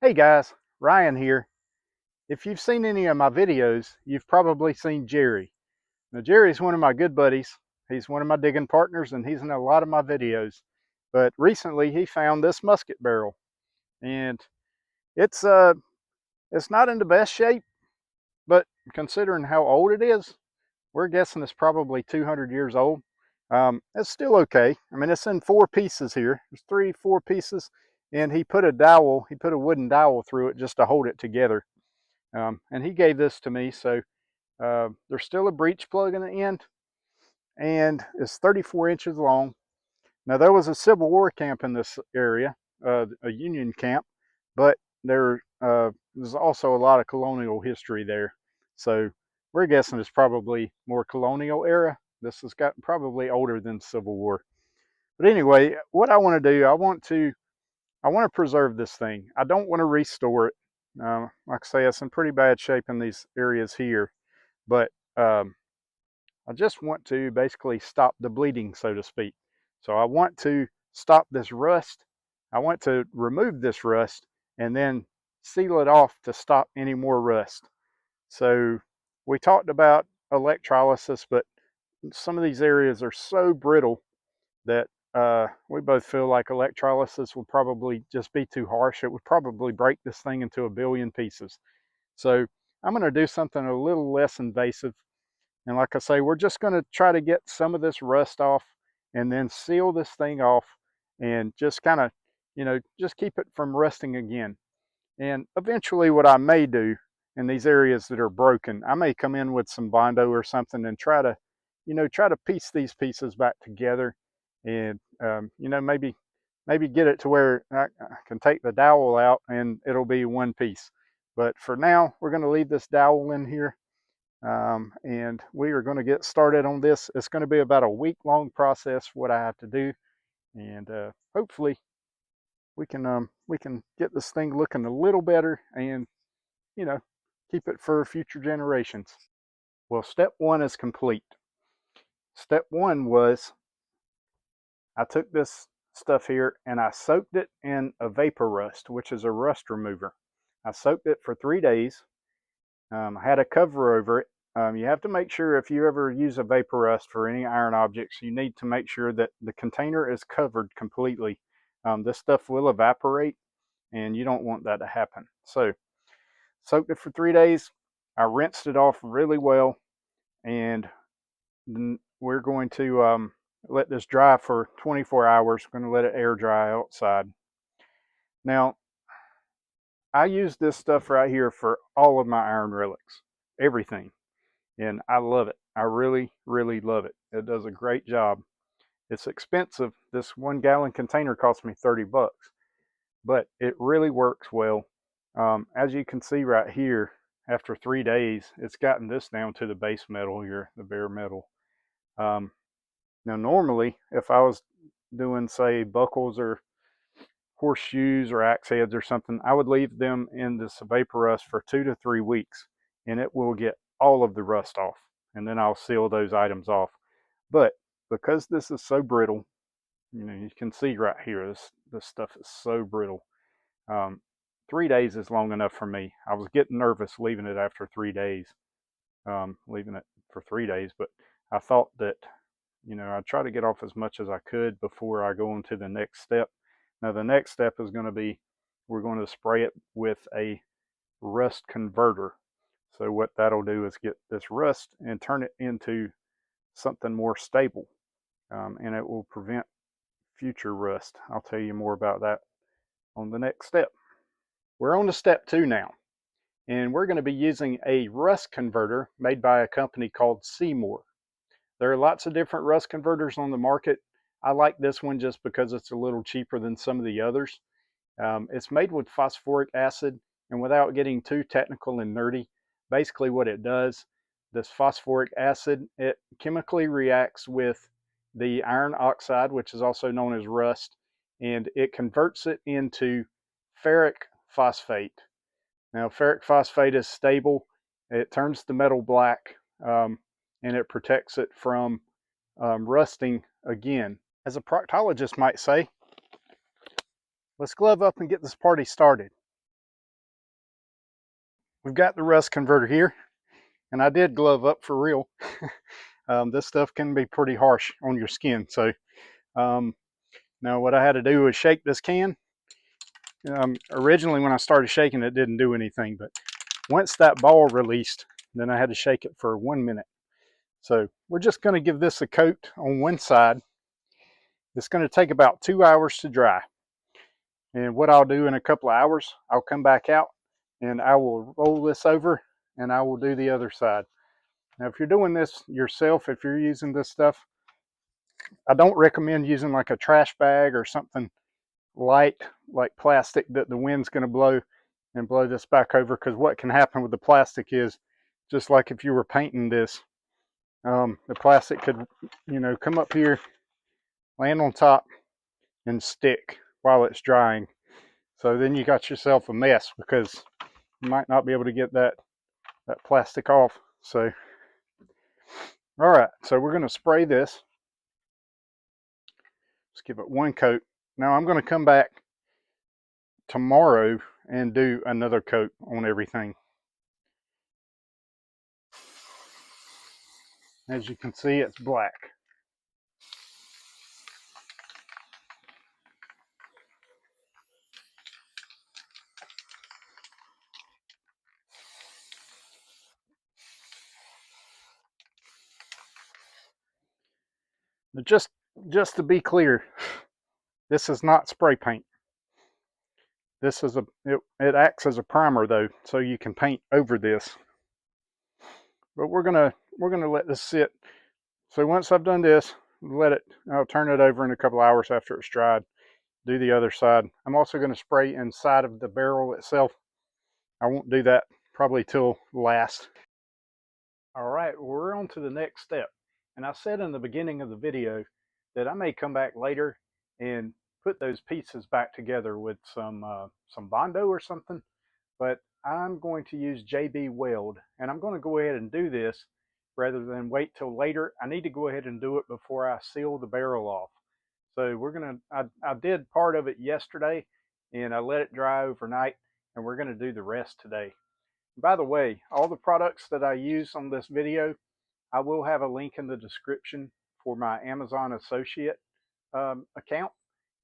Hey guys, Ryan here. If you've seen any of my videos, you've probably seen Jerry. Now Jerry's one of my good buddies. He's one of my digging partners and he's in a lot of my videos. But recently he found this musket barrel and it's uh it's not in the best shape, but considering how old it is, we're guessing it's probably 200 years old. It's still okay. I mean, it's in four pieces here. There's three, four pieces, and he put a wooden dowel through it just to hold it together. And he gave this to me, so there's still a breech plug in the end, and it's 34 inches long. Now there was a Civil War camp in this area, a Union camp, but there was also a lot of colonial history there. So we're guessing it's probably more colonial era. This has got probably older than Civil War. But anyway, what I want to do, I want to preserve this thing. I don't want to restore it. Like I say, it's in pretty bad shape in these areas here, but I just want to basically stop the bleeding, so to speak. So I want to stop this rust. I want to remove this rust and then seal it off to stop any more rust. So we talked about electrolysis, but some of these areas are so brittle that we both feel like electrolysis would probably just be too harsh. It would probably break this thing into a billion pieces. So I'm going to do something a little less invasive. And like I say, we're just going to try to get some of this rust off and then seal this thing off and just kind of, just keep it from rusting again. And eventually what I may do in these areas that are broken, I may come in with some Bondo or something and try to, try to piece these pieces back together and, maybe get it to where I can take the dowel out and it'll be one piece. But for now, we're going to leave this dowel in here, and we are going to get started on this. It's going to be about a week-long process, what I have to do, and hopefully we can get this thing looking a little better and you know keep it for future generations. Well, step one is complete. Step one was I took this stuff here and I soaked it in Evapo-Rust, which is a rust remover. I soaked it for 3 days. I had a cover over it. You have to make sure if you ever use Evapo-Rust for any iron objects, you need to make sure that the container is covered completely. This stuff will evaporate and you don't want that to happen. So soaked it for 3 days. I rinsed it off really well, and then we're going to let this dry for 24 hours. We're going to let it air dry outside. Now, I use this stuff right here for all of my iron relics, everything, and I love it. I really, really love it. It does a great job. It's expensive. This 1 gallon container cost me 30 bucks, but it really works well. As you can see right here, after 3 days, it's gotten this down to the base metal here, the bare metal. Now, normally, if I was doing, say, buckles or horseshoes or axe heads or something, I would leave them in this Evapo-Rust for 2 to 3 weeks, and it will get all of the rust off, and then I'll seal those items off. But because this is so brittle, you can see right here, this stuff is so brittle. 3 days is long enough for me. I was getting nervous leaving it after 3 days, leaving it for 3 days, but I thought that, I'd try to get off as much as I could before I go on to the next step. Now, the next step is going to be, we're going to spray it with a rust converter. So what that'll do is get this rust and turn it into something more stable, and it will prevent future rust. I'll tell you more about that on the next step. We're on to step 2 now, and we're going to be using a rust converter made by a company called Seymour. There are lots of different rust converters on the market. I like this one just because it's a little cheaper than some of the others. It's made with phosphoric acid, and without getting too technical and nerdy, basically what it does, this phosphoric acid, it chemically reacts with the iron oxide, which is also known as rust, and it converts it into ferric phosphate. Now, ferric phosphate is stable. It turns the metal black, and it protects it from rusting again. As a proctologist might say, let's glove up and get this party started. we've got the rust converter here, and I did glove up for real. This stuff can be pretty harsh on your skin. So now what I had to do was shake this can. Originally when I started shaking it didn't do anything, but once that ball released, then I had to shake it for 1 minute. So we're just going to give this a coat on one side. It's going to take about 2 hours to dry. And what I'll do in a couple of hours, I'll come back out and I will roll this over and I will do the other side. Now, if you're doing this yourself, if you're using this stuff, I don't recommend using like a trash bag or something light, like plastic that the wind's going to blow and blow this back over, because what can happen with the plastic is, just like if you were painting this, the plastic could, come up here, land on top, and stick while it's drying. So then you got yourself a mess because you might not be able to get that plastic off. So, all right, so we're going to spray this. Let's give it one coat. Now I'm going to come back tomorrow and do another coat on everything. As you can see, it's black. But just to be clear, this is not spray paint. This is it acts as a primer though, so you can paint over this. But we're gonna let this sit. So once I've done this, I'll turn it over in a couple hours after it's dried. Do the other side. I'm also going to spray inside of the barrel itself. I won't do that probably till last. All right, we're on to the next step. And I said in the beginning of the video that I may come back later and put those pieces back together with some Bondo or something, but I'm going to use JB Weld, and I'm going to go ahead and do this rather than wait till later. I need to go ahead and do it before I seal the barrel off. So I did part of it yesterday, and I let it dry overnight, and we're going to do the rest today. By the way, all the products that I use on this video, I will have a link in the description for my Amazon associate account.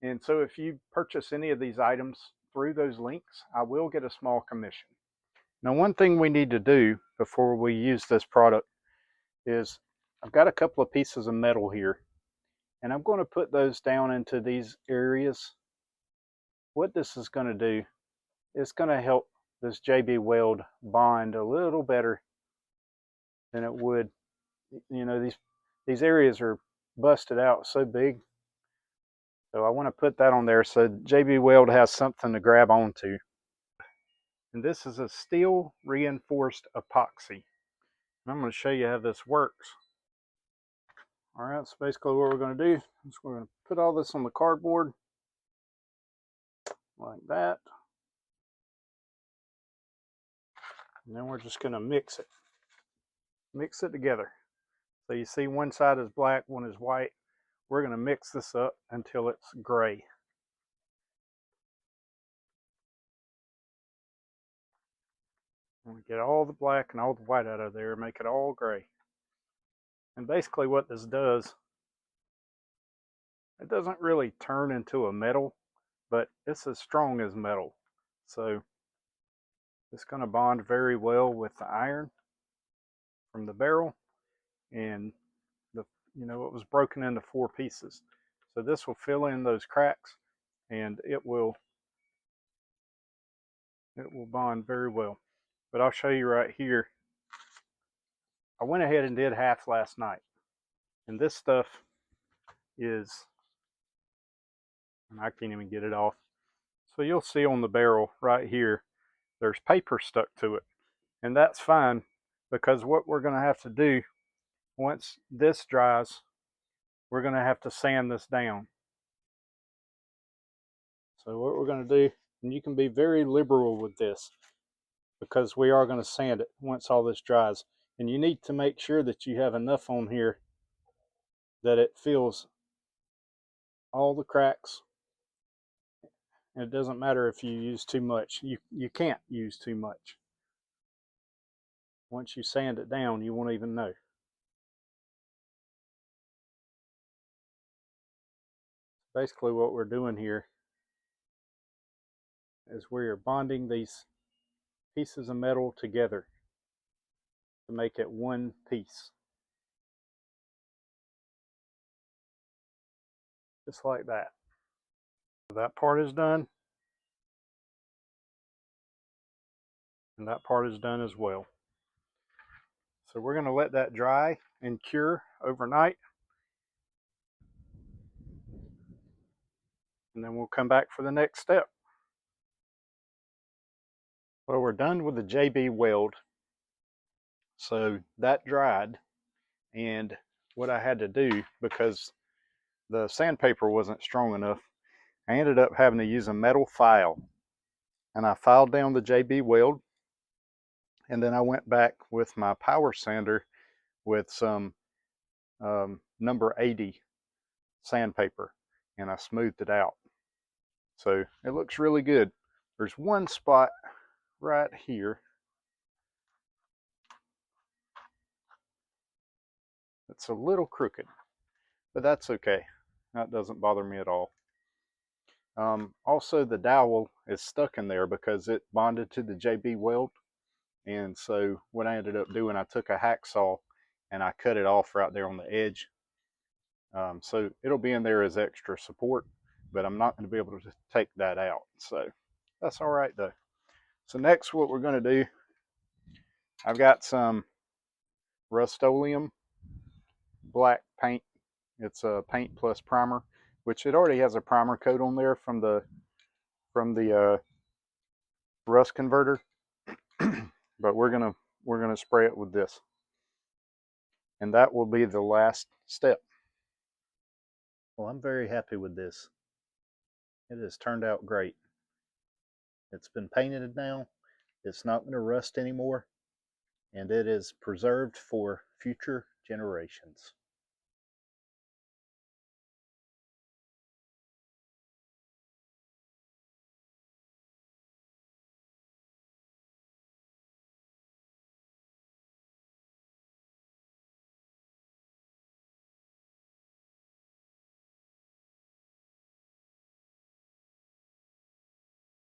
And so if you purchase any of these items through those links, I will get a small commission. Now, one thing we need to do before we use this product is, I've got a couple of pieces of metal here, and I'm going to put those down into these areas. What this is going to do, it's going to help this JB Weld bond a little better than it would. These areas are busted out so big, so I want to put that on there so JB Weld has something to grab onto. And this is a steel reinforced epoxy. I'm going to show you how this works. All right, so basically what we're going to do is we're going to put all this on the cardboard like that. And then we're just going to mix it together. So you see one side is black, one is white. We're going to mix this up until it's gray. I'm going to get all the black and all the white out of there, make it all gray. And basically what this does, it doesn't really turn into a metal, but it's as strong as metal. So it's going to bond very well with the iron from the barrel, and it was broken into 4 pieces. So this will fill in those cracks, and it will bond very well. But I'll show you right here. I went ahead and did half last night, and this stuff is, and I can't even get it off. So you'll see on the barrel right here, there's paper stuck to it, and that's fine, because what we're going to have to do once this dries, we're going to have to sand this down. So what we're going to do, and you can be very liberal with this, because we are going to sand it once all this dries. And you need to make sure that you have enough on here that it fills all the cracks. And it doesn't matter if you use too much. You can't use too much. Once you sand it down, you won't even know. Basically what we're doing here is we are bonding these pieces of metal together to make it one piece. Just like that. That part is done, and that part is done as well. So we're going to let that dry and cure overnight, and then we'll come back for the next step. Well, we're done with the JB Weld. So that dried, and what I had to do, because the sandpaper wasn't strong enough, I ended up having to use a metal file. And I filed down the JB Weld, and then I went back with my power sander with some number 80 sandpaper, and I smoothed it out. So it looks really good. There's one spot right here that's a little crooked, but that's okay. That doesn't bother me at all. Also, the dowel is stuck in there because it bonded to the JB Weld. And so what I ended up doing, I took a hacksaw and I cut it off right there on the edge. So it'll be in there as extra support, but I'm not going to be able to take that out. So that's all right though. So next what we're going to do, I've got some Rust-Oleum black paint. It's a paint plus primer, which it already has a primer coat on there from the rust converter. But we're gonna spray it with this, and that will be the last step. Well, I'm very happy with this. It has turned out great. It's been painted now. It's not going to rust anymore, and it is preserved for future generations.